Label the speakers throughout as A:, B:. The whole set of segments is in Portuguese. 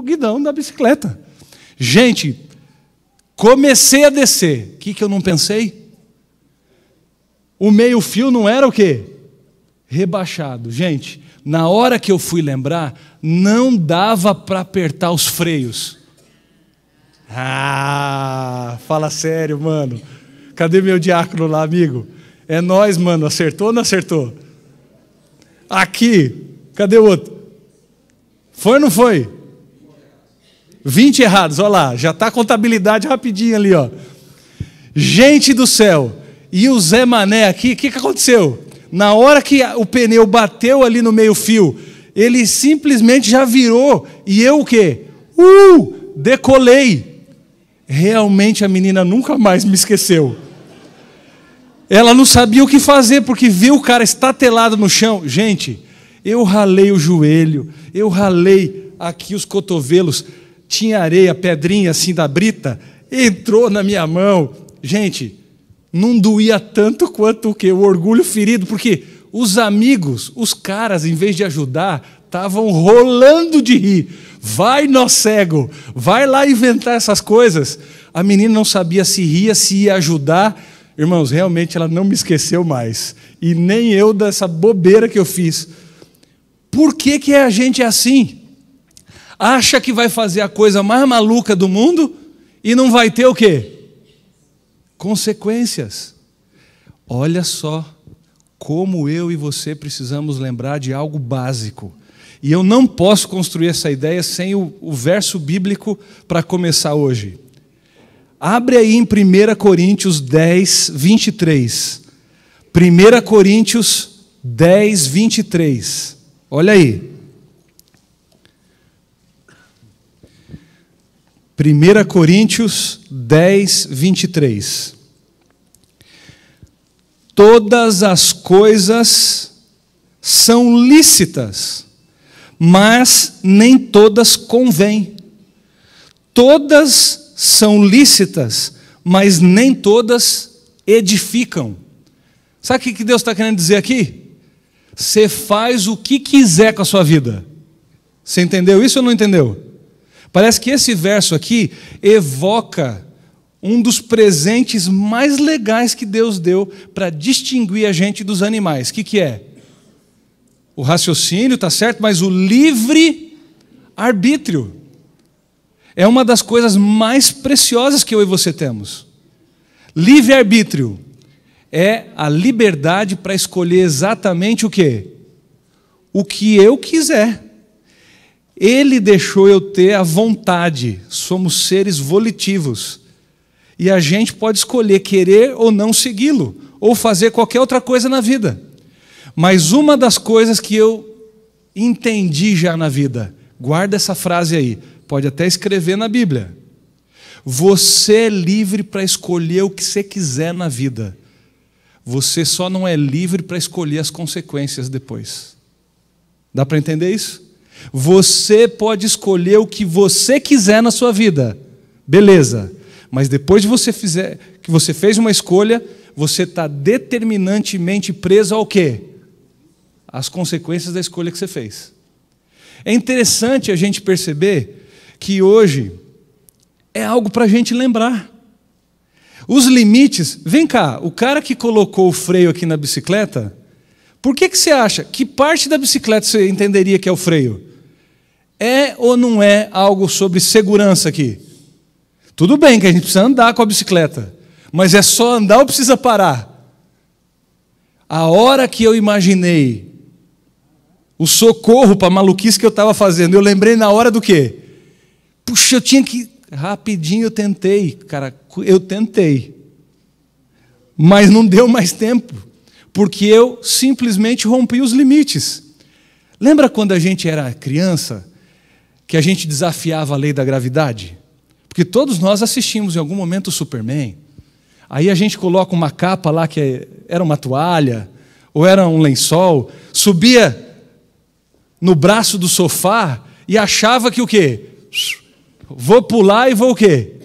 A: guidão da bicicleta. Gente, comecei a descer. O que eu não pensei? O meio-fio não era o quê? Rebaixado. Gente, na hora que eu fui lembrar, não dava para apertar os freios. Fala sério, mano. Cadê meu diácono lá, amigo? É nós, mano. Acertou ou não acertou? Aqui. Cadê o outro? Foi ou não foi? 20 errados, olha lá. Já está a contabilidade rapidinho ali, ó. Gente do céu. E o Zé Mané aqui, o que aconteceu? Na hora que o pneu bateu ali no meio-fio, ele simplesmente já virou. E eu o quê? Decolei. Realmente a menina nunca mais me esqueceu. Ela não sabia o que fazer, porque viu o cara estatelado no chão. Gente, eu ralei o joelho, eu ralei aqui os cotovelos, tinha areia, pedrinha assim da brita, entrou na minha mão. Gente, não doía tanto quanto o quê? O orgulho ferido, porque os amigos, os caras, em vez de ajudar, estavam rolando de rir. Vai, nó cego, vai lá inventar essas coisas. A menina não sabia se ria, se ia ajudar. Irmãos, realmente ela não me esqueceu mais. E nem eu dessa bobeira que eu fiz. Por que a gente é assim? Acha que vai fazer a coisa mais maluca do mundo e não vai ter o quê? Consequências. Olha só como eu e você precisamos lembrar de algo básico. E eu não posso construir essa ideia sem o verso bíblico para começar hoje. Abre aí em 1 Coríntios 10, 23. 1 Coríntios 10, 23. Olha aí. 1 Coríntios 10, 23. Todas as coisas são lícitas, mas nem todas convêm. Todas são lícitas, mas nem todas edificam. Sabe o que Deus está querendo dizer aqui? Você faz o que quiser com a sua vida. Você entendeu isso ou não entendeu? Parece que esse verso aqui evoca um dos presentes mais legais que Deus deu para distinguir a gente dos animais. O que é? O raciocínio, está certo, mas o livre-arbítrio. É uma das coisas mais preciosas que eu e você temos. Livre-arbítrio é a liberdade para escolher exatamente o quê? O que eu quiser. Ele deixou eu ter a vontade. Somos seres volitivos. E a gente pode escolher querer ou não segui-lo, ou fazer qualquer outra coisa na vida. Mas uma das coisas que eu entendi já na vida, guarda essa frase aí, pode até escrever na Bíblia. Você é livre para escolher o que você quiser na vida. Você só não é livre para escolher as consequências depois. Dá para entender isso? Você pode escolher o que você quiser na sua vida. Beleza. Mas depois que você fez uma escolha, você está determinantemente preso ao quê? Às consequências da escolha que você fez. É interessante a gente perceber que hoje é algo para a gente lembrar. Os limites... Vem cá, o cara que colocou o freio aqui na bicicleta, por que você acha? Que parte da bicicleta você entenderia que é o freio? É ou não é algo sobre segurança aqui? Tudo bem que a gente precisa andar com a bicicleta, mas é só andar ou precisa parar? A hora que eu imaginei o socorro para a maluquice que eu estava fazendo, eu lembrei na hora do quê? Puxa, eu tinha que... Rapidinho eu tentei, cara, eu tentei. Mas não deu mais tempo, porque eu simplesmente rompi os limites. Lembra quando a gente era criança, que a gente desafiava a lei da gravidade? Porque todos nós assistimos em algum momento o Superman. Aí a gente coloca uma capa lá que era uma toalha, ou era um lençol, subia no braço do sofá e achava que o quê? Vou pular e vou o quê?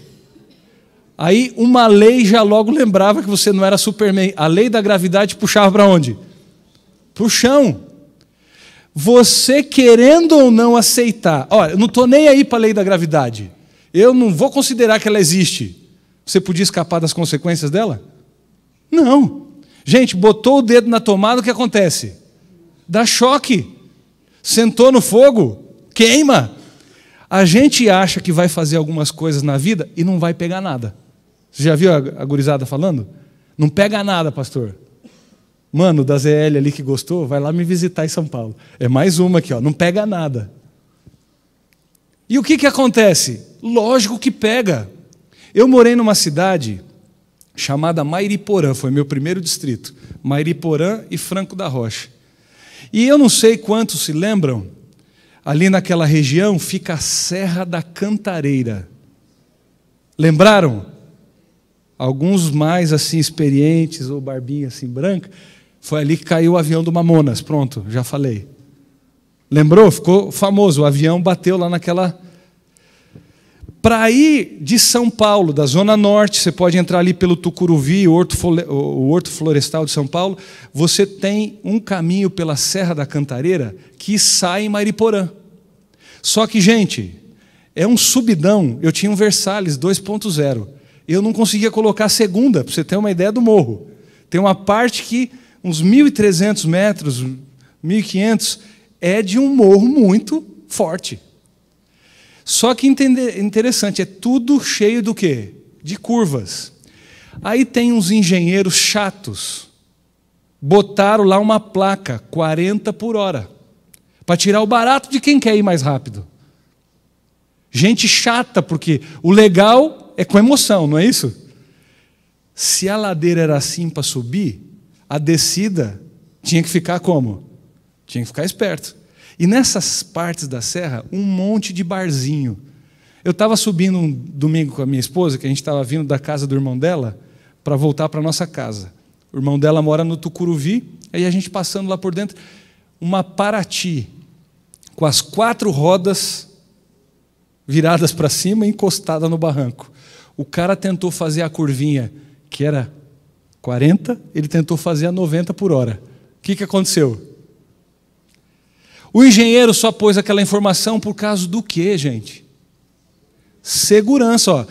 A: Aí uma lei já logo lembrava que você não era Superman. A lei da gravidade puxava para onde? Para o chão. você querendo ou não aceitar, olha, eu não estou nem aí para a lei da gravidade, eu não vou considerar que ela existe, você podia escapar das consequências dela? Não. Gente, botou o dedo na tomada, o que acontece? Dá choque. Sentou no fogo, queima. A gente acha que vai fazer algumas coisas na vida e não vai pegar nada. Você já viu a gurizada falando? Não pega nada, pastor. Mano, da ZL ali que gostou, vai lá me visitar em São Paulo. É mais uma aqui, ó, não pega nada. E o que acontece? Lógico que pega. Eu morei numa cidade chamada Mairiporã, foi meu primeiro distrito. Mairiporã e Franco da Rocha. E eu não sei quantos se lembram, ali naquela região fica a Serra da Cantareira. Lembraram? Alguns mais assim experientes, ou barbinha assim branca, foi ali que caiu o avião do Mamonas. Pronto, já falei. Lembrou? Ficou famoso, o avião bateu lá naquela... Para ir de São Paulo, da Zona Norte, você pode entrar ali pelo Tucuruvi, o Horto Florestal de São Paulo, você tem um caminho pela Serra da Cantareira que sai em Mairiporã. Só que, gente, é um subidão. Eu tinha um Versalhes 2.0. Eu não conseguia colocar a segunda, para você ter uma ideia do morro. Tem uma parte que, uns 1.300 metros, 1.500, é de um morro muito forte. Só que interessante, é tudo cheio do quê? De curvas. Aí tem uns engenheiros chatos, botaram lá uma placa, 40 por hora, para tirar o barato de quem quer ir mais rápido. Gente chata, porque o legal é com emoção, não é isso? Se a ladeira era assim para subir, a descida tinha que ficar como? Tinha que ficar esperto. E nessas partes da serra, um monte de barzinho. Eu estava subindo um domingo com a minha esposa, que a gente estava vindo da casa do irmão dela, para voltar para a nossa casa. O irmão dela mora no Tucuruvi, aí a gente passando lá por dentro, uma Paraty, com as 4 rodas viradas para cima e encostada no barranco. O cara tentou fazer a curvinha, que era 40, ele tentou fazer a 90 por hora. O que aconteceu? O engenheiro só pôs aquela informação por causa do quê, gente? Segurança. Ó.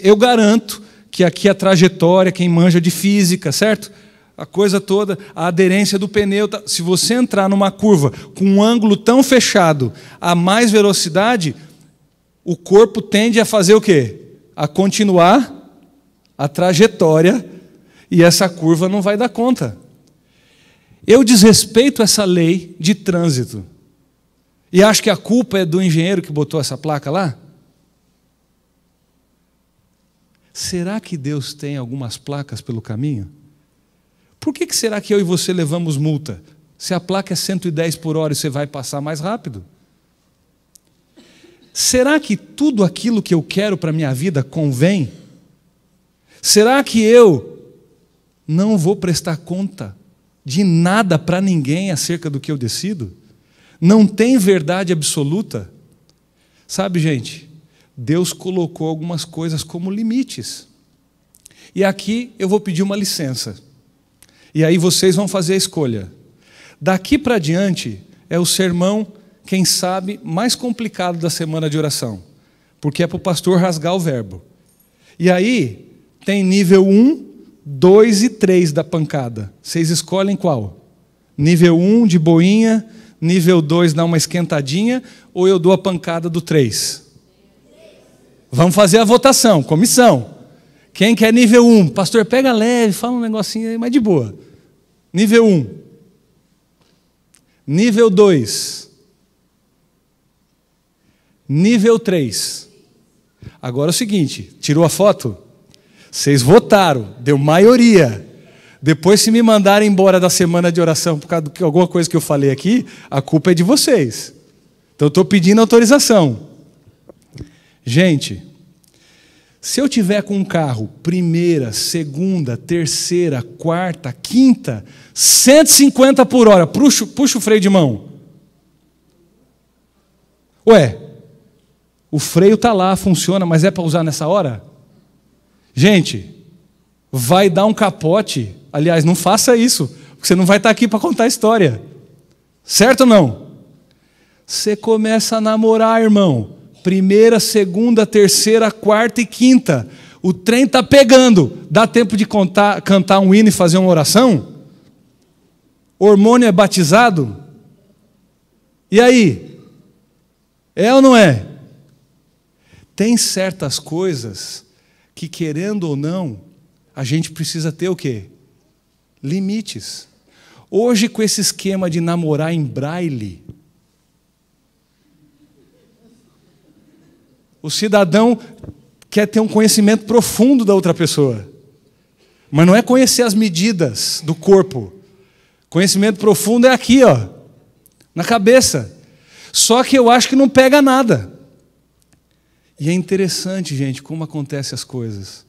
A: Eu garanto que aqui a trajetória, quem manja de física, certo? A coisa toda, a aderência do pneu. Se você entrar numa curva com um ângulo tão fechado, a mais velocidade, o corpo tende a fazer o quê? A continuar a trajetória e essa curva não vai dar conta. Eu desrespeito essa lei de trânsito. E acho que a culpa é do engenheiro que botou essa placa lá? Será que Deus tem algumas placas pelo caminho? Por que será que eu e você levamos multa? Se a placa é 110 por hora e você vai passar mais rápido? Será que tudo aquilo que eu quero para a minha vida convém? Será que eu não vou prestar conta de nada para ninguém acerca do que eu decido? Não tem verdade absoluta? Sabe, gente, Deus colocou algumas coisas como limites. E aqui eu vou pedir uma licença. E aí vocês vão fazer a escolha. Daqui para diante é o sermão, quem sabe, mais complicado da semana de oração. Porque é para o pastor rasgar o verbo. E aí tem nível 1, 2 e 3 da pancada. Vocês escolhem qual? Nível 1 de boinha, nível 2 dá uma esquentadinha, ou eu dou a pancada do 3? Vamos fazer a votação, comissão. Quem quer nível 1? Pastor, pega leve, fala um negocinho aí, mas de boa. Nível 1. Nível 2. Nível 3. Agora é o seguinte, tirou a foto? Vocês votaram, deu maioria. Depois, se me mandarem embora da semana de oração por causa de alguma coisa que eu falei aqui, a culpa é de vocês. Então, eu estou pedindo autorização. Gente, se eu tiver com um carro, primeira, segunda, terceira, quarta, quinta, 150 por hora, puxa o freio de mão. Ué, o freio está lá, funciona, mas é para usar nessa hora? Gente, vai dar um capote. Aliás, não faça isso, porque você não vai estar aqui para contar a história. Certo ou não? Você começa a namorar, irmão. Primeira, segunda, terceira, quarta e quinta. O trem está pegando. Dá tempo de cantar um hino e fazer uma oração? Hormônio é batizado? E aí? É ou não é? Tem certas coisas que, querendo ou não, a gente precisa ter o quê? Limites. Hoje, com esse esquema de namorar em braille, o cidadão quer ter um conhecimento profundo da outra pessoa. Mas não é conhecer as medidas do corpo. Conhecimento profundo é aqui, ó, na cabeça. Só que eu acho que não pega nada. E é interessante, gente, como acontecem as coisas.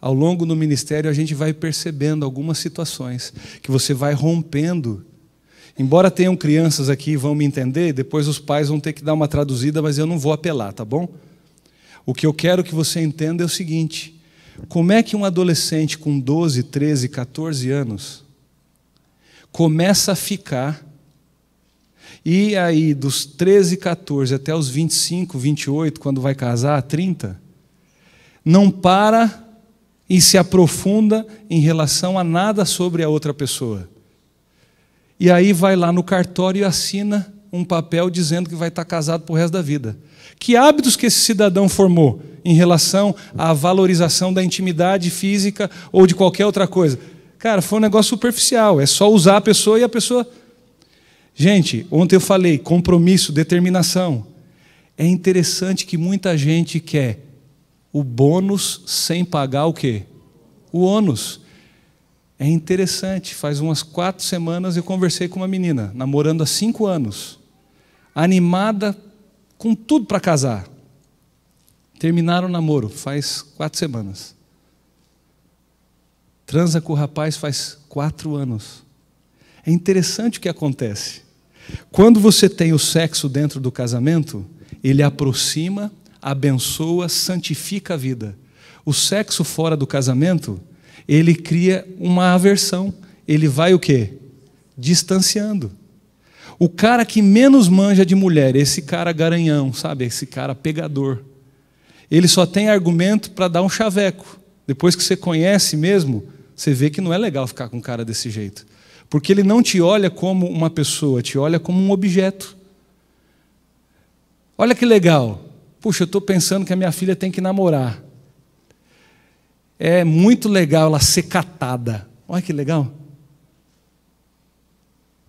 A: Ao longo do ministério, a gente vai percebendo algumas situações que você vai rompendo. Embora tenham crianças aqui e vão me entender, depois os pais vão ter que dar uma traduzida, mas eu não vou apelar, tá bom? O que eu quero que você entenda é o seguinte: como é que um adolescente com 12, 13, 14 anos começa a ficar, e aí dos 13, 14 até os 25, 28, quando vai casar, 30, não para e se aprofunda em relação a nada sobre a outra pessoa. E aí vai lá no cartório e assina um papel dizendo que vai estar casado pro resto da vida. Que hábitos que esse cidadão formou em relação à valorização da intimidade física ou de qualquer outra coisa? Cara, foi um negócio superficial, é só usar a pessoa e a pessoa... Gente, ontem eu falei, compromisso, determinação. É interessante que muita gente quer o bônus sem pagar o quê? O ônus. É interessante, faz umas 4 semanas eu conversei com uma menina, namorando há 5 anos, animada, com tudo para casar. Terminaram o namoro, faz 4 semanas. Transa com o rapaz faz 4 anos. É interessante o que acontece. Quando você tem o sexo dentro do casamento, ele aproxima, abençoa, santifica a vida. O sexo fora do casamento, ele cria uma aversão. Ele vai o quê? Distanciando. O cara que menos manja de mulher, esse cara garanhão, sabe? Esse cara pegador. Ele só tem argumento para dar um chaveco. Depois que você conhece mesmo, você vê que não é legal ficar com um cara desse jeito. Porque ele não te olha como uma pessoa, te olha como um objeto. Olha que legal. Puxa, eu estou pensando que a minha filha tem que namorar. É muito legal ela ser catada. Olha que legal.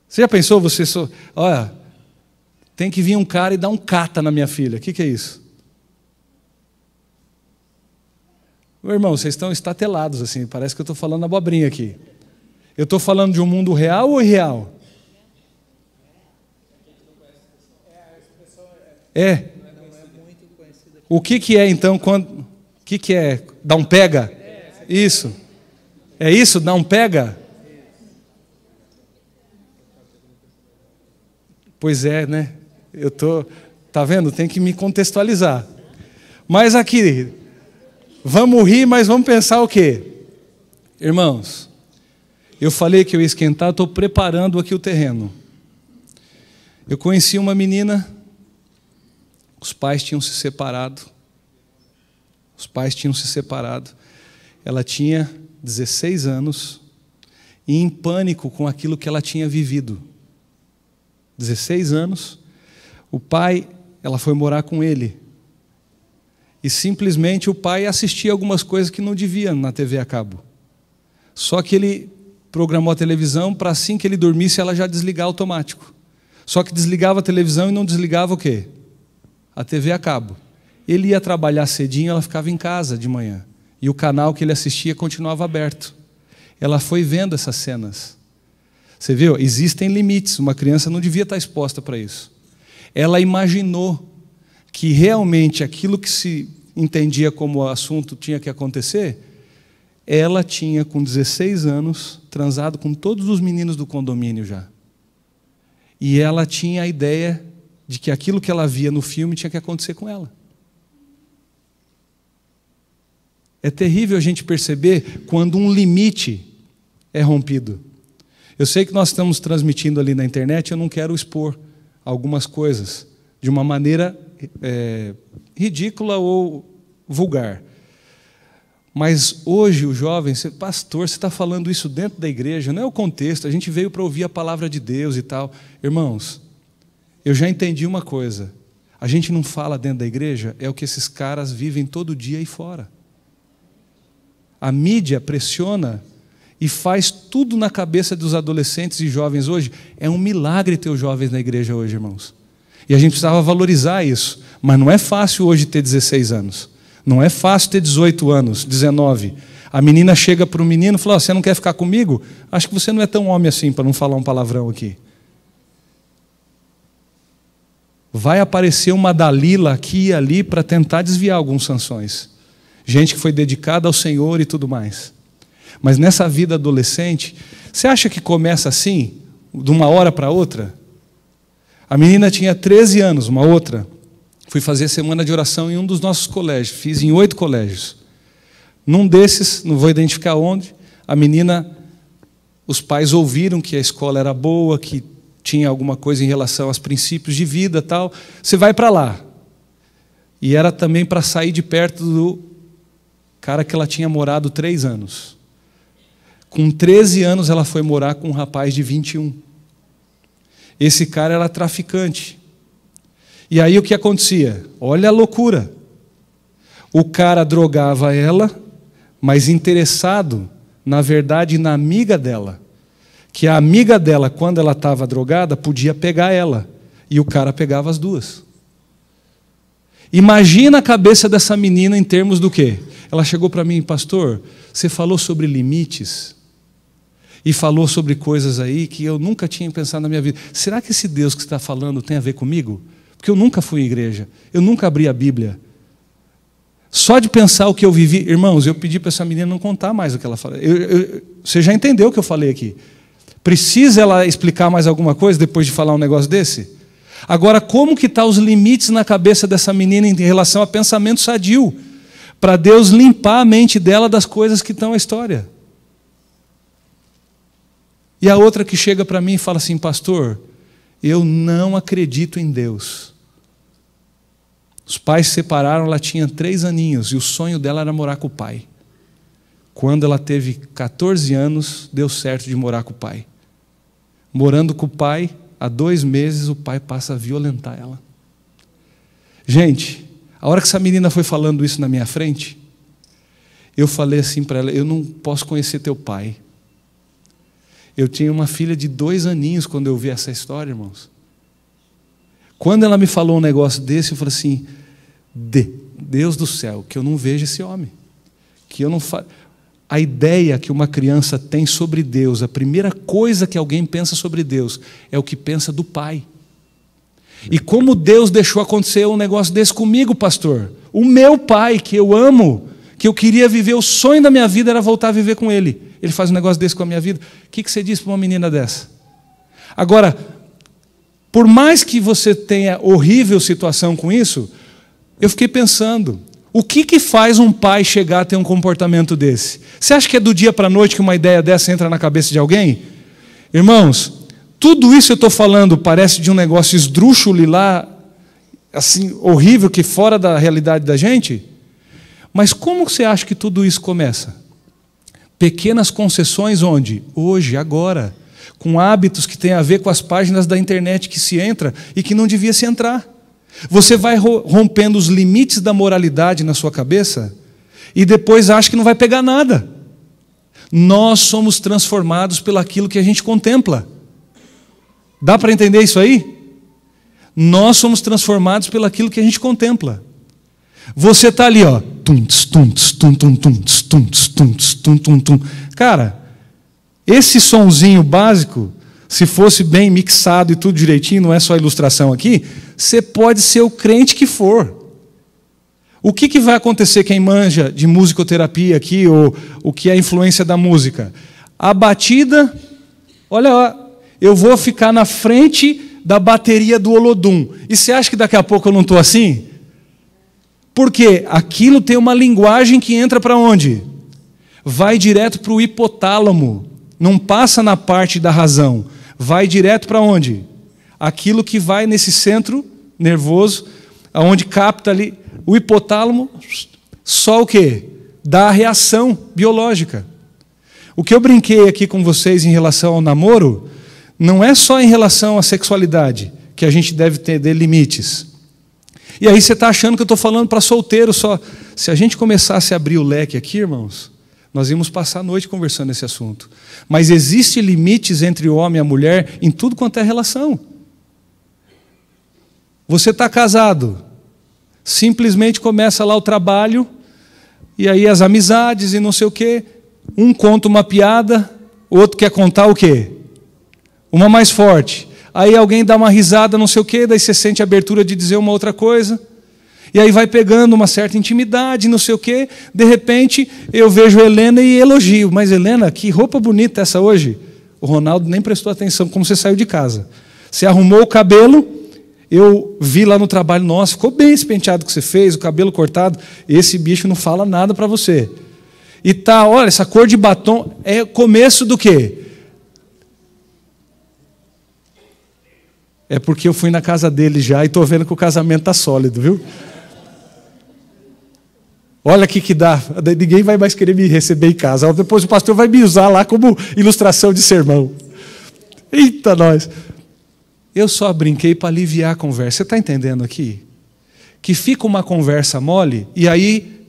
A: Você já pensou, olha, tem que vir um cara e dar um cata na minha filha. O que é isso? Meu irmão, vocês estão estatelados assim, parece que eu estou falando abobrinha aqui. Eu estou falando de um mundo real ou irreal? É. O que é então quando... O que é? Dar um pega? Isso. É isso? Dar um pega? Pois é, né? Eu tô, tá vendo? Tem que me contextualizar. Mas aqui, vamos rir, mas vamos pensar o quê? Irmãos, eu falei que eu ia esquentar, estou preparando aqui o terreno. Eu conheci uma menina, os pais tinham se separado. Ela tinha 16 anos e em pânico com aquilo que ela tinha vivido. 16 anos, o pai, ela foi morar com ele. E simplesmente o pai assistia algumas coisas que não devia na TV a cabo. Só que ele programou a televisão para assim que ele dormisse ela já desligar automático. Só que desligava a televisão e não desligava o quê? A TV a cabo. Ele ia trabalhar cedinho, ela ficava em casa de manhã. E o canal que ele assistia continuava aberto. Ela foi vendo essas cenas. Você viu? Existem limites. Uma criança não devia estar exposta para isso. Ela imaginou que realmente aquilo que se entendia como o assunto tinha que acontecer, ela tinha, com 16 anos, transado com todos os meninos do condomínio já. E ela tinha a ideia de que aquilo que ela via no filme tinha que acontecer com ela. É terrível a gente perceber quando um limite é rompido. Eu sei que nós estamos transmitindo ali na internet, eu não quero expor algumas coisas de uma maneira ridícula ou vulgar. Mas hoje o jovem, pastor, você está falando isso dentro da igreja, não é o contexto, a gente veio para ouvir a palavra de Deus e tal. Irmãos, eu já entendi uma coisa, a gente não fala dentro da igreja, é o que esses caras vivem todo dia aí fora. A mídia pressiona e faz tudo na cabeça dos adolescentes e jovens hoje. É um milagre ter os jovens na igreja hoje, irmãos. E a gente precisava valorizar isso, mas não é fácil hoje ter 16 anos. Não é fácil ter 18 anos, 19. A menina chega para o menino e fala, você não quer ficar comigo? Acho que você não é tão homem assim, para não falar um palavrão aqui. Vai aparecer uma Dalila aqui e ali para tentar desviar alguns Sansões. Gente que foi dedicada ao Senhor e tudo mais. Mas nessa vida adolescente, você acha que começa assim, de uma hora para outra? A menina tinha 13 anos, uma outra. Fui fazer semana de oração em um dos nossos colégios, fiz em 8 colégios. Num desses, não vou identificar onde, a menina, os pais ouviram que a escola era boa, que tinha alguma coisa em relação aos princípios de vida e tal. Você vai para lá. E era também para sair de perto do cara que ela tinha morado 3 anos. Com 13 anos ela foi morar com um rapaz de 21. Esse cara era traficante. E aí o que acontecia? Olha a loucura. O cara drogava ela, mas interessado, na verdade, na amiga dela. Que a amiga dela, quando ela estava drogada, podia pegar ela. E o cara pegava as duas. Imagina a cabeça dessa menina em termos do quê? Ela chegou para mim, pastor, você falou sobre limites e falou sobre coisas aí que eu nunca tinha pensado na minha vida. Será que esse Deus que você está falando tem a ver comigo? Porque eu nunca fui à igreja, eu nunca abri a Bíblia. Só de pensar o que eu vivi, irmãos, eu pedi para essa menina não contar mais o que ela falou. Você já entendeu o que eu falei aqui? Precisa ela explicar mais alguma coisa depois de falar um negócio desse? Agora, como que estão os limites na cabeça dessa menina em relação a pensamento sadio? Para Deus limpar a mente dela das coisas que estão na história. E a outra que chega para mim e fala assim, pastor, eu não acredito em Deus. Os pais se separaram, ela tinha 3 aninhos e o sonho dela era morar com o pai. Quando ela teve 14 anos, deu certo de morar com o pai. Morando com o pai, há 2 meses, o pai passa a violentar ela. Gente, a hora que essa menina foi falando isso na minha frente, eu falei assim para ela, eu não posso conhecer teu pai. Eu tinha uma filha de 2 aninhos quando eu vi essa história, irmãos. Quando ela me falou um negócio desse, eu falei assim, Deus do céu, que eu não vejo esse homem. Que eu não A ideia que uma criança tem sobre Deus, a primeira coisa que alguém pensa sobre Deus, é o que pensa do pai. E como Deus deixou acontecer um negócio desse comigo, pastor? O meu pai, que eu amo, que eu queria viver, o sonho da minha vida era voltar a viver com ele. Ele faz um negócio desse com a minha vida. O que você diz para uma menina dessa? Agora, por mais que você tenha horrível situação com isso, eu fiquei pensando, o que faz um pai chegar a ter um comportamento desse? Você acha que é do dia para a noite que uma ideia dessa entra na cabeça de alguém? Irmãos, tudo isso eu estou falando parece de um negócio esdrúxulo lá, assim, horrível, que fora da realidade da gente? Mas como você acha que tudo isso começa? Pequenas concessões onde? Hoje, agora, com hábitos que têm a ver com as páginas da internet que se entra e que não devia se entrar. Você vai rompendo os limites da moralidade na sua cabeça e depois acha que não vai pegar nada. Nós somos transformados pelaquilo que a gente contempla. Dá para entender isso aí? Nós somos transformados pelaquilo que a gente contempla. Você está ali, ó. Cara, esse sonzinho básico, se fosse bem mixado e tudo direitinho, não é só ilustração aqui, você pode ser o crente que for. O que vai acontecer quem manja de musicoterapia aqui, ou o que é a influência da música? A batida, olha lá, eu vou ficar na frente da bateria do Olodum. E você acha que daqui a pouco eu não estou assim? Porque aquilo tem uma linguagem que entra para onde? Vai direto para o hipotálamo. Não passa na parte da razão. Vai direto para onde? aquilo que vai nesse centro nervoso, onde capta ali o hipotálamo, só o quê? Dá a reação biológica. O que eu brinquei aqui com vocês em relação ao namoro, não é só em relação à sexualidade, que a gente deve ter limites. E aí você está achando que eu estou falando para solteiro só. Se a gente começasse a abrir o leque aqui, irmãos, nós íamos passar a noite conversando nesse assunto. Mas existem limites entre o homem e a mulher em tudo quanto é relação. Você está casado, simplesmente começa lá o trabalho, e aí as amizades e não sei o quê. Um conta uma piada, o outro quer contar o quê? Uma mais forte. Aí alguém dá uma risada, não sei o quê, daí você sente a abertura de dizer uma outra coisa. E aí vai pegando uma certa intimidade, não sei o quê. De repente, eu vejo a Helena e elogio. Mas, Helena, que roupa bonita essa hoje. O Ronaldo nem prestou atenção como você saiu de casa. Você arrumou o cabelo, eu vi lá no trabalho, nossa, ficou bem esse penteado que você fez, o cabelo cortado. Esse bicho não fala nada para você. E tá, olha, essa cor de batom é começo do quê? É porque eu fui na casa dele já e estou vendo que o casamento está sólido, viu? Olha aqui que dá. Ninguém vai mais querer me receber em casa. Depois o pastor vai me usar lá como ilustração de sermão. Eita, nós. Eu só brinquei para aliviar a conversa. Você está entendendo aqui? Que fica uma conversa mole e aí,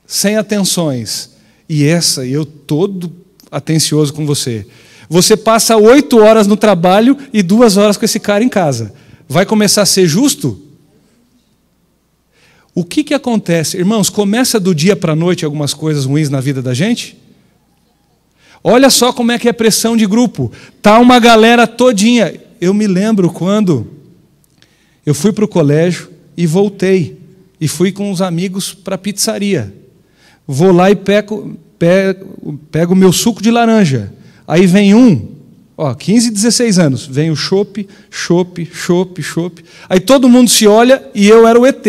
A: sem atenções. E essa, eu todo atencioso com você. Você passa 8 horas no trabalho e 2 horas com esse cara em casa. Vai começar a ser justo? O que acontece? Irmãos, começa do dia para a noite algumas coisas ruins na vida da gente? Olha só como é que é pressão de grupo. Tá uma galera todinha. Eu me lembro quando eu fui para o colégio e voltei. E fui com os amigos para a pizzaria. Vou lá e pego o meu suco de laranja. Aí vem 15, 16 anos, vem o chopp. Aí todo mundo se olha e eu era o ET.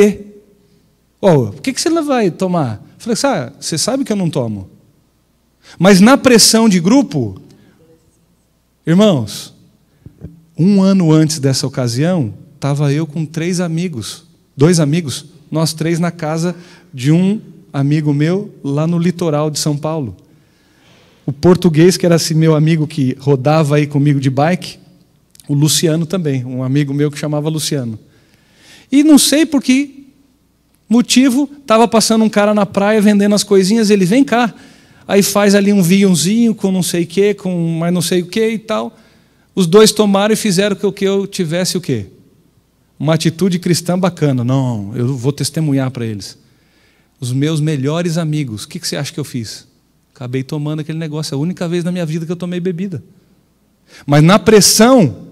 A: Por que você não vai tomar? Eu falei, você sabe que eu não tomo. Mas na pressão de grupo, irmãos, 1 ano antes dessa ocasião, estava eu com 2 amigos, nós 3 na casa de um amigo meu, lá no litoral de São Paulo. O português, que era esse meu amigo que rodava aí comigo de bike, o Luciano também, um amigo meu que chamava Luciano. E não sei por que motivo, estava passando um cara na praia vendendo as coisinhas, ele vem cá, aí faz ali um vinhozinho com não sei o que, com mais não sei o que e tal. Os 2 tomaram e fizeram que eu tivesse o quê? Uma atitude cristã bacana. Não, eu vou testemunhar para eles. Os meus melhores amigos, o que você acha que eu fiz? Acabei tomando aquele negócio, é a única vez na minha vida que eu tomei bebida. Mas na pressão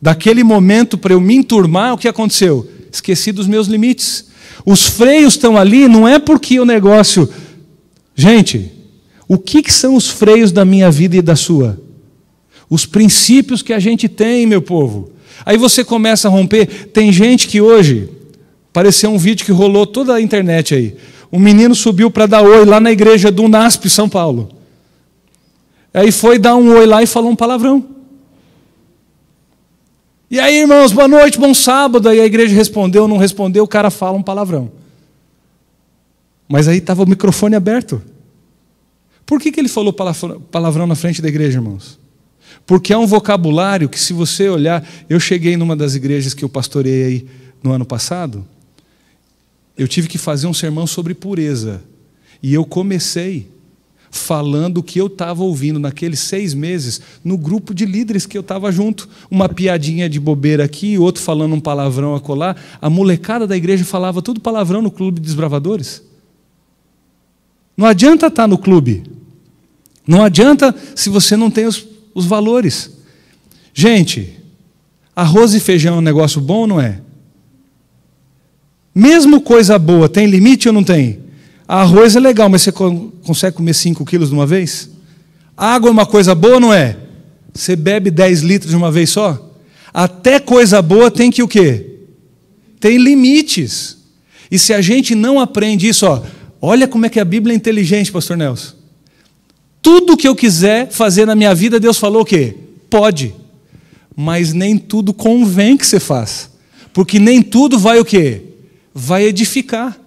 A: daquele momento para eu me enturmar, o que aconteceu? Esqueci dos meus limites. Os freios estão ali, não é porque o negócio... Gente, o que são os freios da minha vida e da sua? Os princípios que a gente tem, meu povo. Aí você começa a romper. Tem gente que hoje, apareceu um vídeo que rolou toda a internet aí. Um menino subiu para dar oi lá na igreja do NASP, São Paulo. Aí foi dar um oi lá e falou um palavrão. E aí, irmãos, boa noite, bom sábado. Aí a igreja respondeu, não respondeu, o cara fala um palavrão. Mas aí estava o microfone aberto. Por que ele falou palavrão na frente da igreja, irmãos? Porque é um vocabulário que, se você olhar... Eu cheguei numa das igrejas que eu pastorei aí no ano passado... Eu tive que fazer um sermão sobre pureza. E eu comecei falando o que eu estava ouvindo naqueles 6 meses no grupo de líderes que eu estava junto. Uma piadinha de bobeira aqui, outro falando um palavrão acolá. A molecada da igreja falava tudo palavrão no clube de desbravadores. Não adianta estar no clube. Não adianta se você não tem os valores. Gente, arroz e feijão é um negócio bom ou não é? Mesmo coisa boa, tem limite ou não tem? Arroz é legal, mas você consegue comer 5 quilos de uma vez? Água é uma coisa boa ou não é? Você bebe 10 litros de uma vez só? Até coisa boa tem que o quê? Tem limites. E se a gente não aprende isso, olha como é que a Bíblia é inteligente, pastor Nelson. Tudo que eu quiser fazer na minha vida, Deus falou o quê? Pode. mas nem tudo convém que você faça. Porque nem tudo vai o quê? Vai edificar.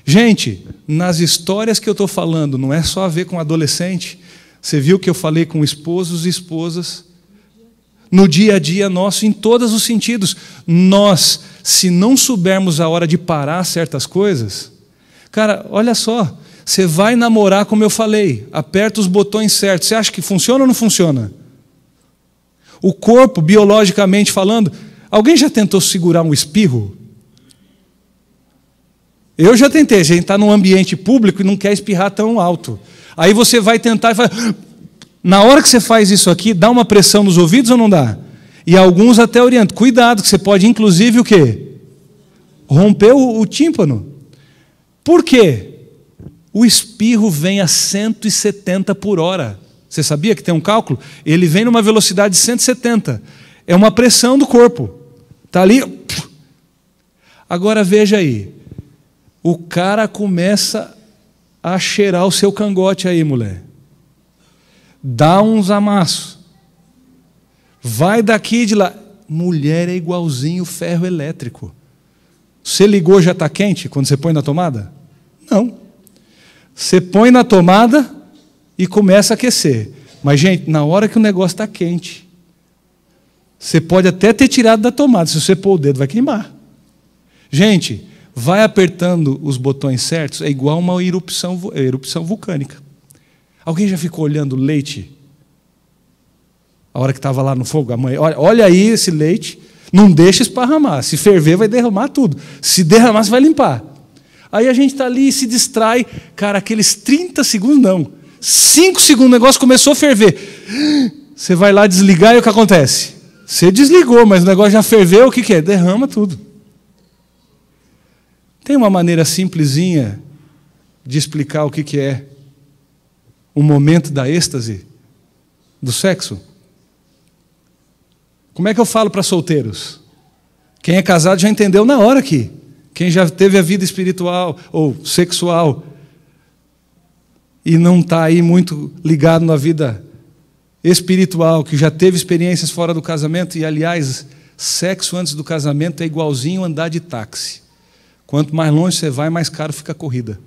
A: Gente, nas histórias que eu estou falando, não é só a ver com adolescente. Você viu que eu falei com esposos e esposas? No dia a dia nosso, em todos os sentidos. Nós, se não soubermos a hora de parar certas coisas... Cara, olha só. Você vai namorar, como eu falei. Aperta os botões certos. Você acha que funciona ou não funciona? O corpo, biologicamente falando... Alguém já tentou segurar um espirro? Eu já tentei. A gente está num ambiente público e não quer espirrar tão alto. Aí você vai tentar e faz... Na hora que você faz isso aqui, dá uma pressão nos ouvidos ou não dá? E alguns até orientam. Cuidado, que você pode, inclusive, o quê? Romper o tímpano. Por quê? O espirro vem a 170 por hora. Você sabia que tem um cálculo? Ele vem numa velocidade de 170. É uma pressão do corpo. Está ali. Agora veja aí. O cara começa a cheirar o seu cangote aí, mulher. Dá uns amassos. Vai daqui e de lá. Mulher é igualzinho ferro elétrico. Você ligou, já está quente quando você põe na tomada? Não. Você põe na tomada e começa a aquecer. Mas, gente, na hora que o negócio está quente, você pode até ter tirado da tomada. Se você pôr o dedo, vai queimar. Gente, vai apertando os botões certos, é igual uma erupção vulcânica. Alguém já ficou olhando o leite? A hora que estava lá no fogo, a mãe, olha aí esse leite, não deixa esparramar. Se ferver, vai derramar tudo. Se derramar, você vai limpar. Aí a gente está ali e se distrai. Cara, aqueles 30 segundos, não. 5 segundos, o negócio começou a ferver. Você vai lá desligar e o que acontece? Você desligou, mas o negócio já ferveu, o que é? Derrama tudo. Tem uma maneira simplesinha de explicar o que é o momento da êxtase do sexo? Como é que eu falo para solteiros? Quem é casado já entendeu na hora aqui. Quem já teve a vida espiritual ou sexual e não está aí muito ligado na vida espiritual, que já teve experiências fora do casamento, e aliás, sexo antes do casamento é igualzinho andar de táxi. Quanto mais longe você vai, mais caro fica a corrida.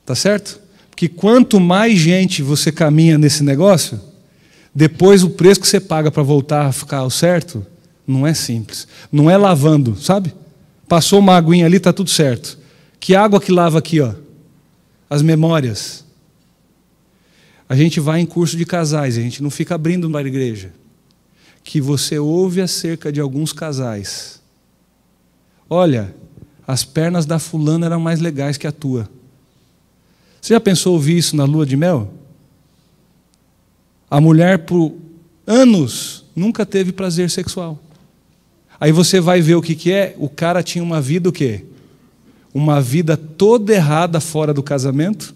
A: Tá certo? Porque quanto mais gente você caminha nesse negócio, depois o preço que você paga para voltar a ficar ao certo, não é simples. Não é lavando, sabe? Passou uma aguinha ali, está tudo certo. Que água que lava aqui, ó? As memórias. A gente vai em curso de casais, a gente não fica abrindo uma igreja. Que você ouve acerca de alguns casais. Olha, as pernas da fulana eram mais legais que a tua. Você já pensou ouvir isso na lua de mel? A mulher, por anos, nunca teve prazer sexual. Aí você vai ver o que é. O cara tinha uma vida o quê? Uma vida toda errada fora do casamento.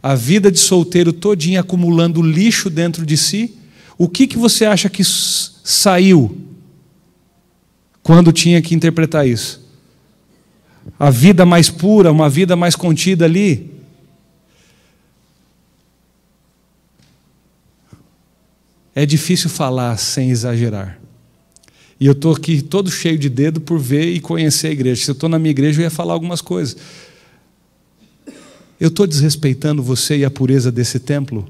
A: A vida de solteiro todinha acumulando lixo dentro de si. O que você acha que saiu quando tinha que interpretar isso? A vida mais pura, uma vida mais contida ali. É difícil falar sem exagerar. E eu estou aqui todo cheio de dedo por ver e conhecer a igreja. Se eu estou na minha igreja, eu ia falar algumas coisas. Eu estou desrespeitando você e a pureza desse templo?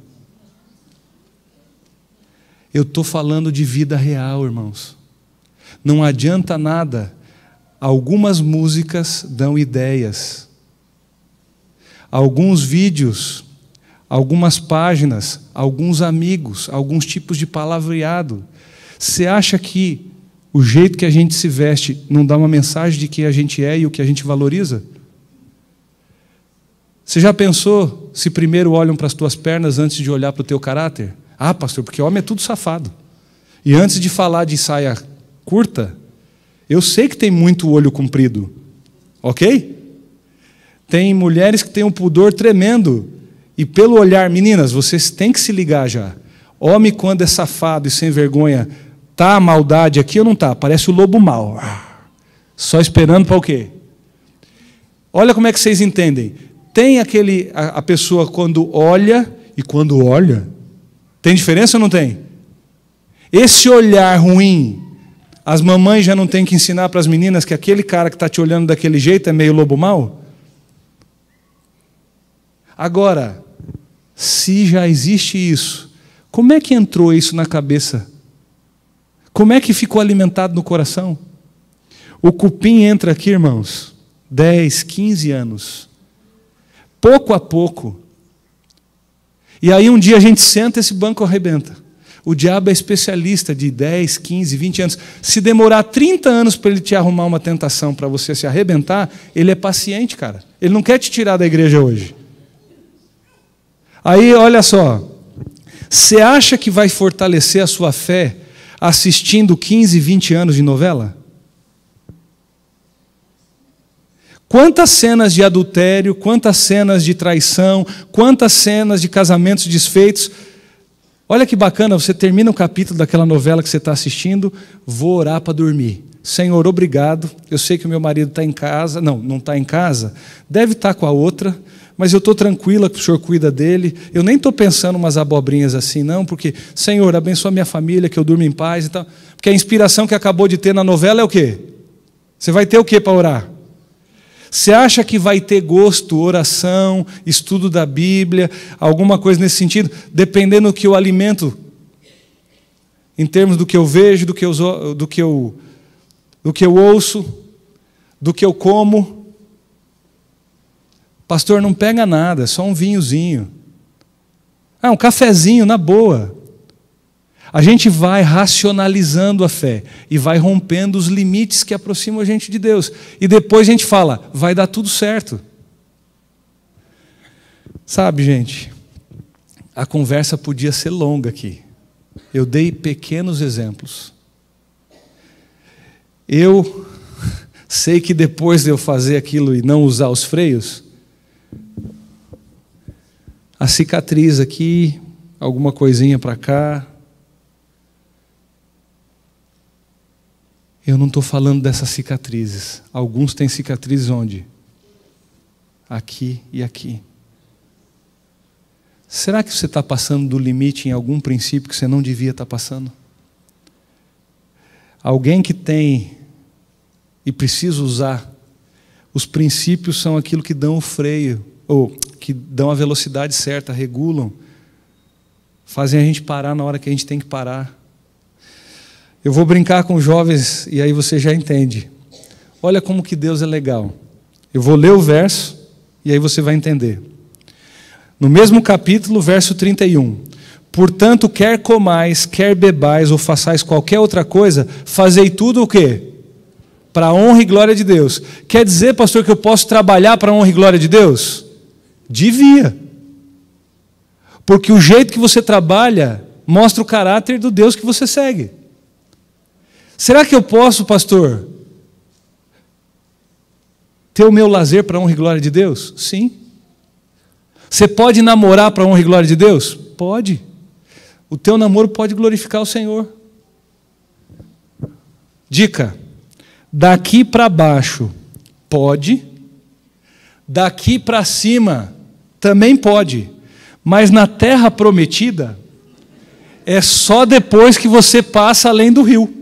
A: Eu estou falando de vida real, irmãos. Não adianta nada. Algumas músicas dão ideias. Alguns vídeos, algumas páginas, alguns amigos, alguns tipos de palavreado. Você acha que o jeito que a gente se veste não dá uma mensagem de quem a gente é e o que a gente valoriza? Você já pensou se primeiro olham para as tuas pernas antes de olhar para o teu caráter? Ah, pastor, porque homem é tudo safado. E antes de falar de saia curta, eu sei que tem muito olho comprido, ok? Tem mulheres que têm um pudor tremendo. E pelo olhar, meninas, vocês têm que se ligar já. Homem, quando é safado e sem vergonha, tá a maldade aqui ou não tá? Parece o lobo mau. Só esperando para o quê? Olha como é que vocês entendem. Tem a pessoa quando olha, e quando olha, Tem diferença ou não tem? Esse olhar ruim, as mamães já não têm que ensinar para as meninas que aquele cara que está te olhando daquele jeito é meio lobo mau? Agora, se já existe isso, como é que entrou isso na cabeça? Como é que ficou alimentado no coração? O cupim entra aqui, irmãos, 10, 15 anos, pouco a pouco. E aí um dia a gente senta, esse banco arrebenta. O diabo é especialista de 10, 15, 20 anos. Se demorar 30 anos para ele te arrumar uma tentação para você se arrebentar, ele é paciente, cara. Ele não quer te tirar da igreja hoje. Aí, olha só, você acha que vai fortalecer a sua fé assistindo 15, 20 anos de novela? Quantas cenas de adultério, quantas cenas de traição, quantas cenas de casamentos desfeitos. Olha que bacana, você termina o capítulo daquela novela que você está assistindo, vou orar para dormir. Senhor, obrigado, eu sei que o meu marido está em casa, não está em casa, deve estar com a outra, mas eu estou tranquila que o Senhor cuida dele, eu nem estou pensando umas abobrinhas assim, não, porque, Senhor, abençoa minha família, que eu durmo em paz e tal. Porque a inspiração que acabou de ter na novela é o quê? Você vai ter o quê para orar? Você acha que vai ter gosto, oração, estudo da Bíblia, alguma coisa nesse sentido, dependendo do que eu alimento, em termos do que eu vejo, do que eu ouço, do que eu como? Pastor, não pega nada, é só um vinhozinho. Um cafezinho, na boa. A gente vai racionalizando a fé e vai rompendo os limites que aproximam a gente de Deus. E depois a gente fala, vai dar tudo certo. Sabe, gente, a conversa podia ser longa aqui. Eu dei pequenos exemplos. Eu sei que depois de eu fazer aquilo e não usar os freios, a cicatriz aqui, alguma coisinha para cá. Eu não estou falando dessas cicatrizes. Alguns têm cicatrizes onde? Aqui e aqui. Será que você está passando do limite em algum princípio que você não devia estar passando? Alguém que tem e precisa usar, os princípios são aquilo que dão o freio, ou que dão a velocidade certa, regulam, fazem a gente parar na hora que a gente tem que parar. Eu vou brincar com jovens e aí você já entende. Olha como que Deus é legal. Eu vou ler o verso e aí você vai entender. No mesmo capítulo, verso 31. Portanto, quer comais, quer bebais ou façais qualquer outra coisa, fazei tudo o quê? Para a honra e glória de Deus. Quer dizer, pastor, que eu posso trabalhar para a honra e glória de Deus? Devia. Porque o jeito que você trabalha mostra o caráter do Deus que você segue. Será que eu posso, pastor, ter o meu lazer para a honra e glória de Deus? Sim. Você pode namorar para a honra e glória de Deus? Pode. O teu namoro pode glorificar o Senhor. Dica: daqui para baixo pode, daqui para cima também pode, mas na terra prometida é só depois que você passa além do rio.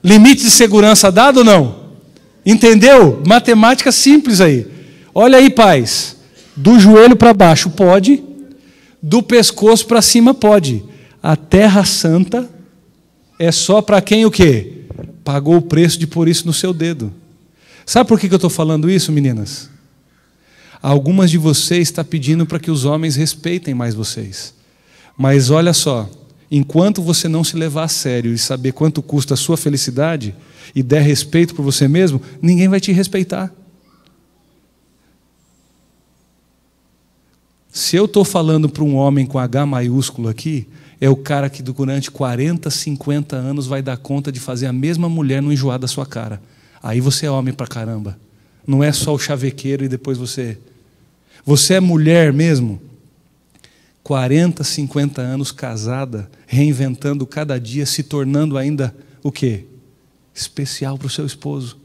A: Limite de segurança dado ou não? Entendeu? Matemática simples aí. Olha aí, pais. Do joelho para baixo pode, do pescoço para cima pode. A terra santa é só para quem o quê? Pagou o preço de pôr isso no seu dedo. Sabe por que eu estou falando isso, meninas? Algumas de vocês estão pedindo para que os homens respeitem mais vocês. Mas olha só, enquanto você não se levar a sério e saber quanto custa a sua felicidade e der respeito por você mesmo, ninguém vai te respeitar. Se eu estou falando para um homem com H maiúsculo aqui, é o cara que durante 40, 50 anos vai dar conta de fazer a mesma mulher não enjoar da sua cara. Aí você é homem pra caramba. Não é só o chavequeiro e depois você... Você é mulher mesmo? 40, 50 anos casada, reinventando cada dia, se tornando ainda o quê? Especial para o seu esposo.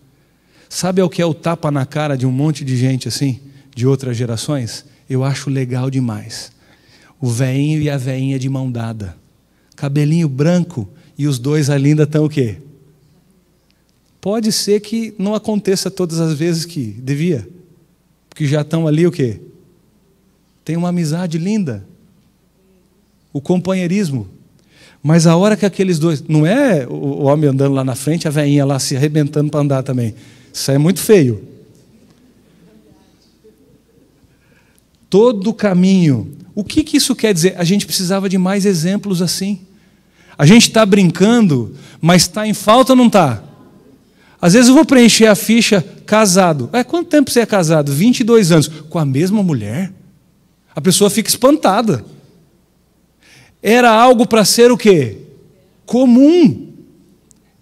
A: Sabe o que é o tapa na cara de um monte de gente assim, de outras gerações? Eu acho legal demais. O velhinho e a velhinha de mão dada. Cabelinho branco e os dois ali ainda estão o quê? Pode ser que não aconteça todas as vezes que devia. Porque já estão ali o quê? Tem uma amizade linda. O companheirismo. Mas a hora que aqueles dois... Não é o homem andando lá na frente, a velhinha lá se arrebentando para andar também. Isso é muito feio. Todo o caminho. O que isso quer dizer? A gente precisava de mais exemplos assim. A gente está brincando, mas está em falta ou não está? Às vezes eu vou preencher a ficha casado. Quanto tempo você é casado? 22 anos. Com a mesma mulher? A pessoa fica espantada. Era algo para ser o quê? Comum.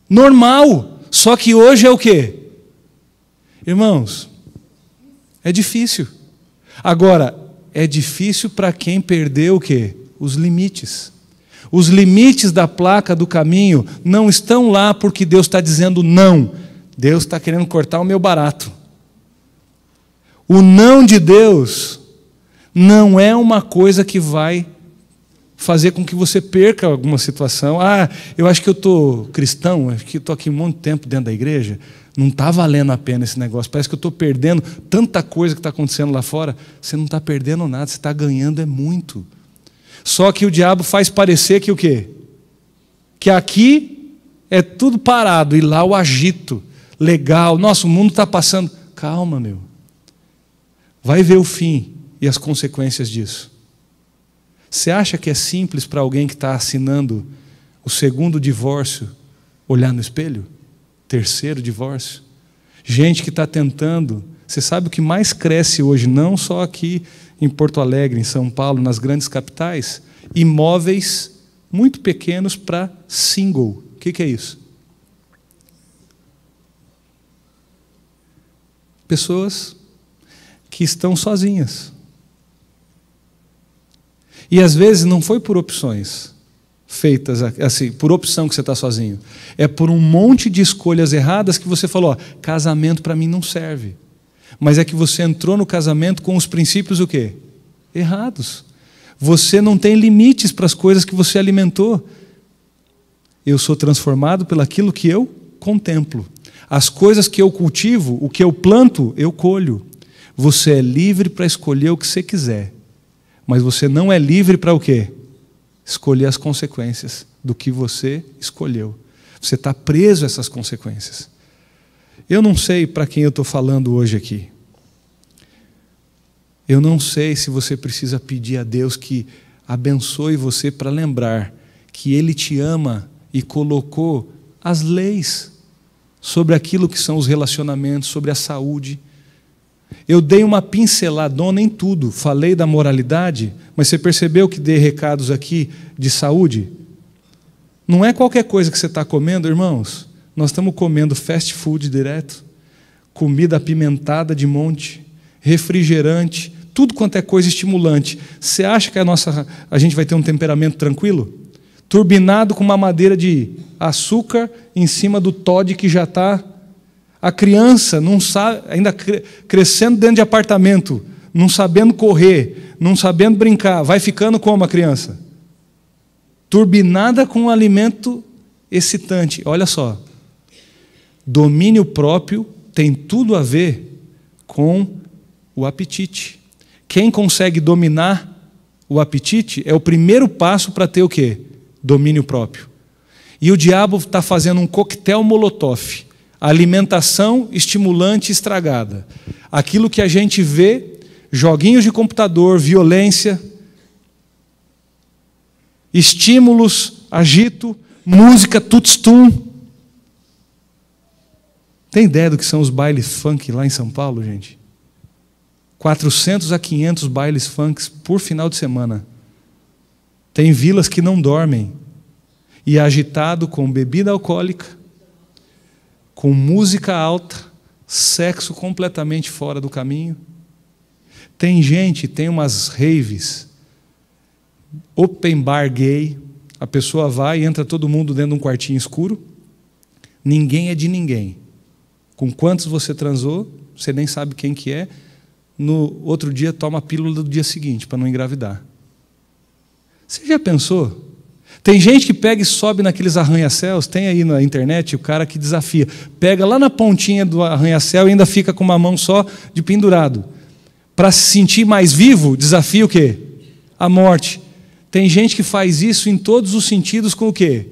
A: Normal. Só que hoje é o quê? Irmãos, é difícil. Agora, é difícil para quem perdeu o quê? Os limites. Os limites da placa do caminho não estão lá porque Deus está dizendo não. Deus está querendo cortar o meu barato. O não de Deus não é uma coisa que vai fazer com que você perca alguma situação. Eu acho que eu estou cristão, acho que estou aqui um monte de tempo dentro da igreja, não está valendo a pena esse negócio, parece que eu estou perdendo tanta coisa que está acontecendo lá fora. Você não está perdendo nada, você está ganhando é muito. Só que o diabo faz parecer que o quê? Que aqui é tudo parado e lá o agito, legal, nossa, o mundo está passando. Calma, meu. Vai ver o fim e as consequências disso. Você acha que é simples para alguém que está assinando o segundo divórcio olhar no espelho? Terceiro divórcio? Gente que está tentando. Você sabe o que mais cresce hoje, não só aqui em Porto Alegre, em São Paulo, nas grandes capitais? Imóveis muito pequenos para single. O que é isso? Pessoas que estão sozinhas. E às vezes não foi por opções feitas assim, por opção que você está sozinho. É por um monte de escolhas erradas que você falou, casamento para mim não serve. Mas é que você entrou no casamento com os princípios o quê? Errados. Você não tem limites para as coisas que você alimentou. Eu sou transformado pelaquilo que eu contemplo. As coisas que eu cultivo, o que eu planto, eu colho. Você é livre para escolher o que você quiser. Mas você não é livre para o quê? Escolher as consequências do que você escolheu. Você está preso a essas consequências. Eu não sei para quem eu estou falando hoje aqui. Eu não sei se você precisa pedir a Deus que abençoe você para lembrar que Ele te ama e colocou as leis sobre aquilo que são os relacionamentos, sobre a saúde. Eu dei uma pinceladona em tudo, falei da moralidade, mas você percebeu que dei recados aqui de saúde? Não é qualquer coisa que você está comendo, irmãos. Nós estamos comendo fast food direto, comida apimentada de monte, refrigerante, tudo quanto é coisa estimulante. Você acha que a gente vai ter um temperamento tranquilo? Turbinado com uma madeira de açúcar em cima do Toddy que já está... A criança não sabe, ainda crescendo dentro de apartamento, não sabendo correr, não sabendo brincar, vai ficando como a criança? Turbinada com um alimento excitante. Olha só, domínio próprio tem tudo a ver com o apetite. Quem consegue dominar o apetite é o primeiro passo para ter o quê? Domínio próprio. E o diabo está fazendo um coquetel molotov. Alimentação estimulante estragada. Aquilo que a gente vê, joguinhos de computador, violência, estímulos, agito, música, tuts-tum. Tem ideia do que são os bailes funk lá em São Paulo, gente? 400 a 500 bailes funk por final de semana. Tem vilas que não dormem. E é agitado com bebida alcoólica, com música alta, sexo completamente fora do caminho. Tem gente, tem umas raves, open bar gay, a pessoa vai e entra todo mundo dentro de um quartinho escuro, ninguém é de ninguém. Com quantos você transou, você nem sabe quem que é, no outro dia toma a pílula do dia seguinte, para não engravidar. Você já pensou? Tem gente que pega e sobe naqueles arranha-céus, tem aí na internet o cara que desafia. Pega lá na pontinha do arranha-céu e ainda fica com uma mão só de pendurado. Para se sentir mais vivo, desafia o quê? A morte. Tem gente que faz isso em todos os sentidos com o quê?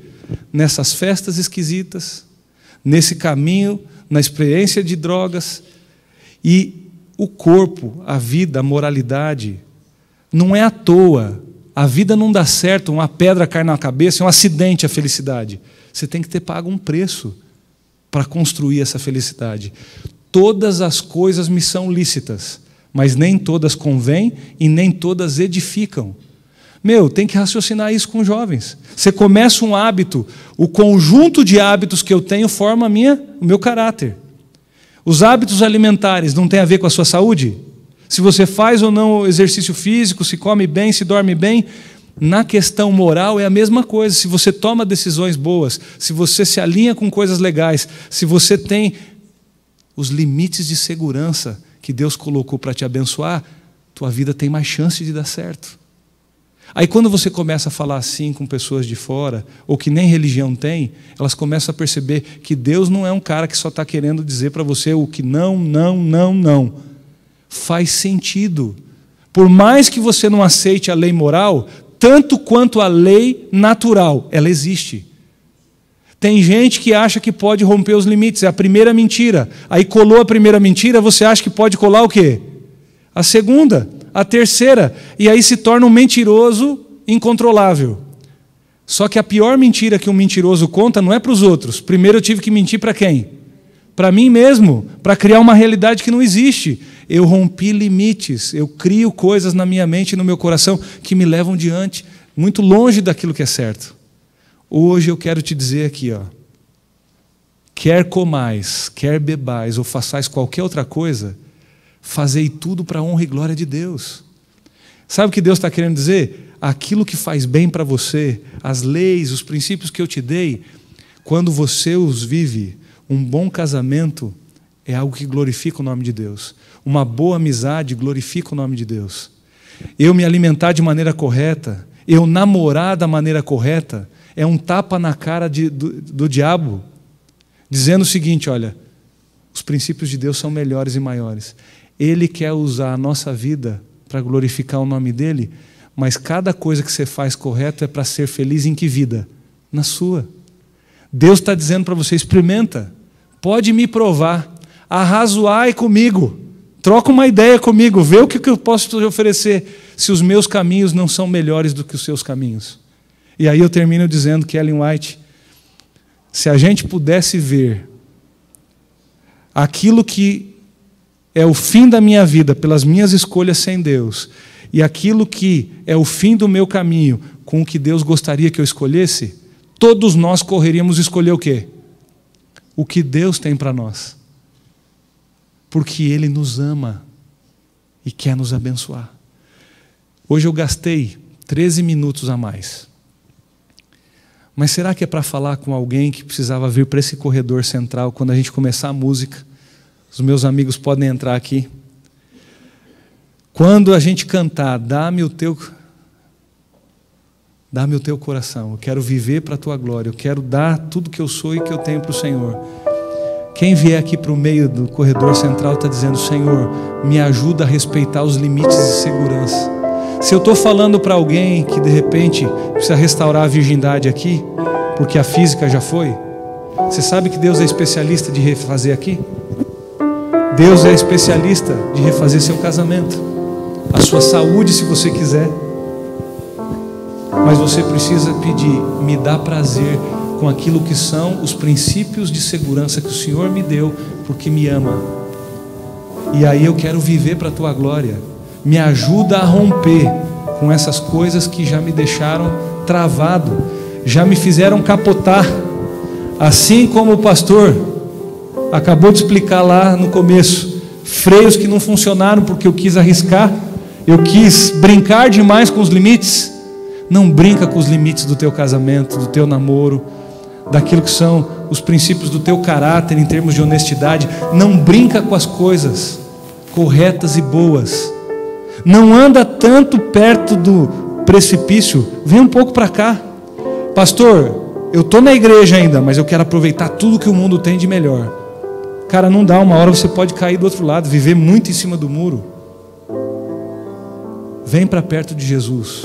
A: Nessas festas esquisitas, nesse caminho, na experiência de drogas. E o corpo, a vida, a moralidade, não é à toa. A vida não dá certo, uma pedra cai na cabeça, é um acidente a felicidade. Você tem que ter pago um preço para construir essa felicidade. Todas as coisas me são lícitas, mas nem todas convêm e nem todas edificam. Tem que raciocinar isso com jovens. Você começa um hábito, o conjunto de hábitos que eu tenho forma o meu caráter. Os hábitos alimentares não têm a ver com a sua saúde? Se você faz ou não exercício físico, se come bem, se dorme bem, na questão moral é a mesma coisa. Se você toma decisões boas, se você se alinha com coisas legais, se você tem os limites de segurança que Deus colocou para te abençoar, tua vida tem mais chance de dar certo. Aí quando você começa a falar assim com pessoas de fora, ou que nem religião tem, elas começam a perceber que Deus não é um cara que só está querendo dizer para você o que não. Faz sentido. Por mais que você não aceite a lei moral, tanto quanto a lei natural, ela existe. Tem gente que acha que pode romper os limites, é a primeira mentira. Aí colou a primeira mentira, você acha que pode colar o quê? A segunda, a terceira, e aí se torna um mentiroso incontrolável. Só que a pior mentira que um mentiroso conta não é para os outros. Primeiro eu tive que mentir para quem? Para mim mesmo, para criar uma realidade que não existe. Eu rompi limites, eu crio coisas na minha mente e no meu coração que me levam diante, muito longe daquilo que é certo. Hoje eu quero te dizer aqui, quer comais, quer bebais ou façais qualquer outra coisa, fazei tudo para a honra e glória de Deus. Sabe o que Deus está querendo dizer? Aquilo que faz bem para você, as leis, os princípios que eu te dei, quando você os vive, um bom casamento é algo que glorifica o nome de Deus. Uma boa amizade glorifica o nome de Deus. Eu me alimentar de maneira correta, eu namorar da maneira correta, é um tapa na cara do diabo, dizendo o seguinte, olha, os princípios de Deus são melhores e maiores. Ele quer usar a nossa vida para glorificar o nome dele, mas cada coisa que você faz correto é para ser feliz em que vida? Na sua. Deus está dizendo para você, experimenta, pode me provar, arrazoai comigo, troca uma ideia comigo, vê o que eu posso te oferecer, se os meus caminhos não são melhores do que os seus caminhos. E aí eu termino dizendo que Ellen White, se a gente pudesse ver aquilo que é o fim da minha vida pelas minhas escolhas sem Deus, e aquilo que é o fim do meu caminho com o que Deus gostaria que eu escolhesse, todos nós correríamos escolher o quê? O que Deus tem para nós. Porque Ele nos ama e quer nos abençoar. Hoje eu gastei 13 minutos a mais. Mas será que é para falar com alguém que precisava vir para esse corredor central quando a gente começar a música? Os meus amigos podem entrar aqui. Quando a gente cantar, dá-me o teu coração, eu quero viver para a tua glória, eu quero dar tudo que eu sou e que eu tenho para o Senhor. Quem vier aqui para o meio do corredor central está dizendo, Senhor, me ajuda a respeitar os limites de segurança. Se eu estou falando para alguém que de repente precisa restaurar a virgindade aqui, porque a física já foi, você sabe que Deus é especialista de refazer aqui? Deus é especialista de refazer seu casamento, a sua saúde se você quiser. Mas você precisa pedir, me dá prazer com aquilo que são os princípios de segurança que o Senhor me deu, porque me ama. E aí eu quero viver para a tua glória. Me ajuda a romper com essas coisas que já me deixaram travado, já me fizeram capotar. Assim como o pastor acabou de explicar lá no começo, freios que não funcionaram porque eu quis arriscar, eu quis brincar demais com os limites. Não brinca com os limites do teu casamento, do teu namoro, daquilo que são os princípios do teu caráter em termos de honestidade. Não brinca com as coisas corretas e boas. Não anda tanto perto precipício, vem um pouco para cá. Pastor, eu estou na igreja ainda, mas eu quero aproveitar tudo que o mundo tem de melhor. Cara, não dá, uma hora você pode cair do outro lado, viver muito em cima do muro. Vem para perto de Jesus.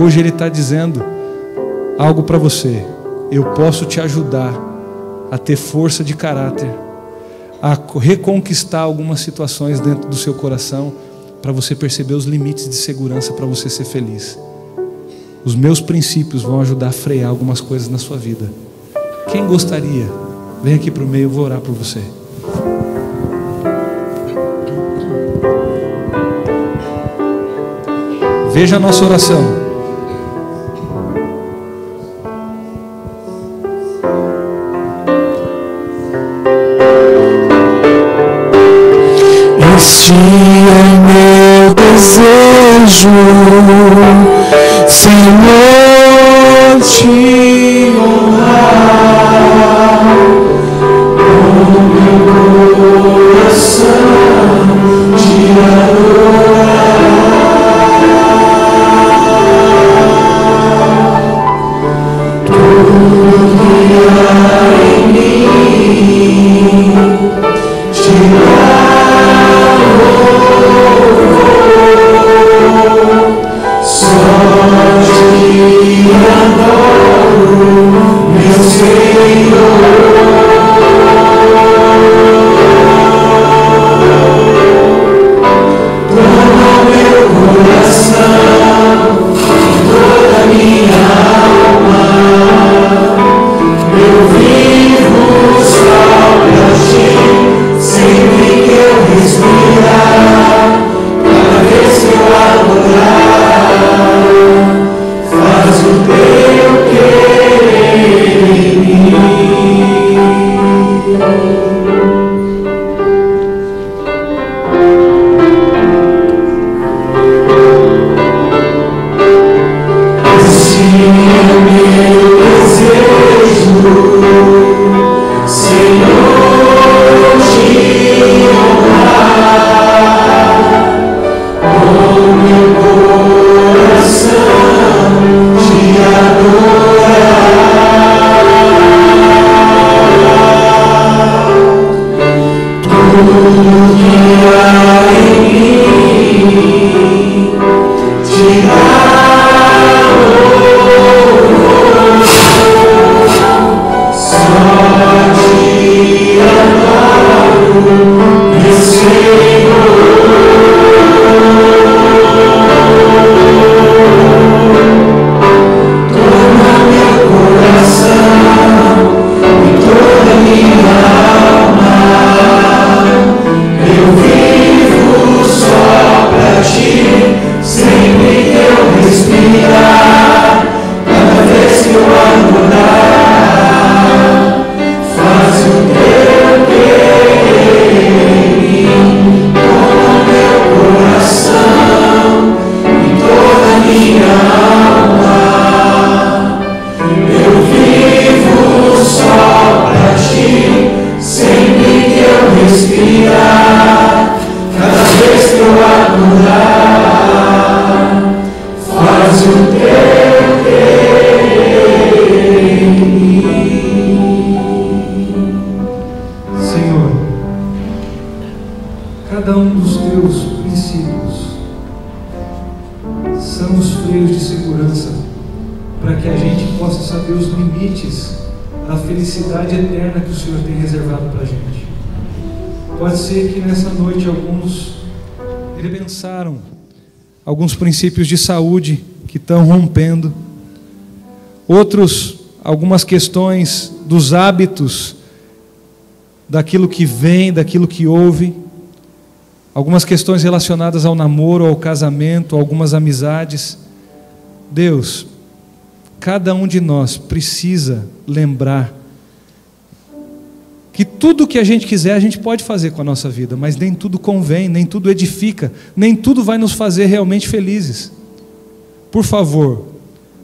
A: Hoje Ele está dizendo algo para você. Eu posso te ajudar a ter força de caráter, a reconquistar algumas situações dentro do seu coração, para você perceber os limites de segurança, para você ser feliz. Os meus princípios vão ajudar a frear algumas coisas na sua vida. Quem gostaria? Vem aqui para o meio, eu vou orar por você. Veja a nossa oração.
B: Este é meu desejo, Senhor, te honrar com meu coração, te adorar. Tudo que há em mim te dá.
A: Alguns princípios de saúde que estão rompendo, outros, algumas questões dos hábitos, daquilo que vem, daquilo que ouve, algumas questões relacionadas ao namoro, ao casamento, algumas amizades. Deus, cada um de nós precisa lembrar que tudo que a gente quiser a gente pode fazer com a nossa vida, mas nem tudo convém, nem tudo edifica, nem tudo vai nos fazer realmente felizes. Por favor,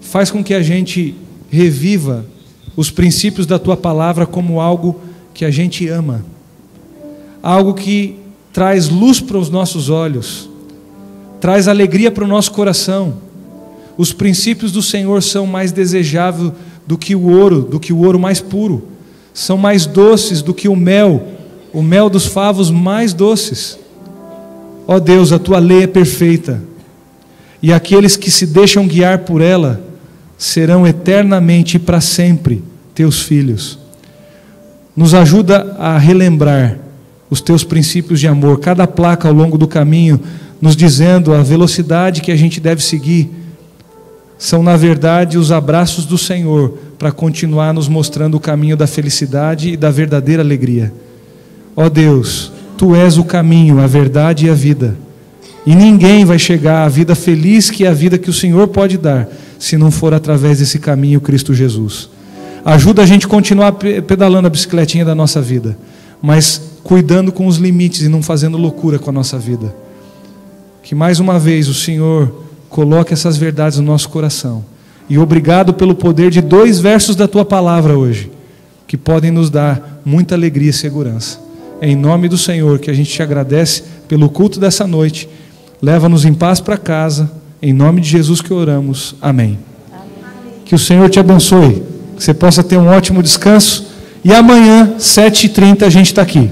A: faz com que a gente reviva os princípios da Tua Palavra como algo que a gente ama, algo que traz luz para os nossos olhos, traz alegria para o nosso coração. Os princípios do Senhor são mais desejáveis do que o ouro mais puro. São mais doces do que o mel dos favos mais doces. Ó Deus, a tua lei é perfeita, e aqueles que se deixam guiar por ela serão eternamente e para sempre teus filhos. Nos ajuda a relembrar os teus princípios de amor, cada placa ao longo do caminho, nos dizendo a velocidade que a gente deve seguir, são na verdade os abraços do Senhor para continuar nos mostrando o caminho da felicidade e da verdadeira alegria. Ó Deus, Tu és o caminho, a verdade e a vida, e ninguém vai chegar à vida feliz que é a vida que o Senhor pode dar, se não for através desse caminho, Cristo Jesus. Ajuda a gente a continuar pedalando a bicicletinha da nossa vida, mas cuidando com os limites e não fazendo loucura com a nossa vida. Que mais uma vez o Senhor coloque essas verdades no nosso coração. E obrigado pelo poder de 2 versos da Tua palavra hoje, que podem nos dar muita alegria e segurança. É em nome do Senhor que a gente te agradece pelo culto dessa noite. Leva-nos em paz para casa. Em nome de Jesus que oramos. Amém. Que o Senhor te abençoe. Que você possa ter um ótimo descanso. E amanhã, 7h30, a gente está aqui.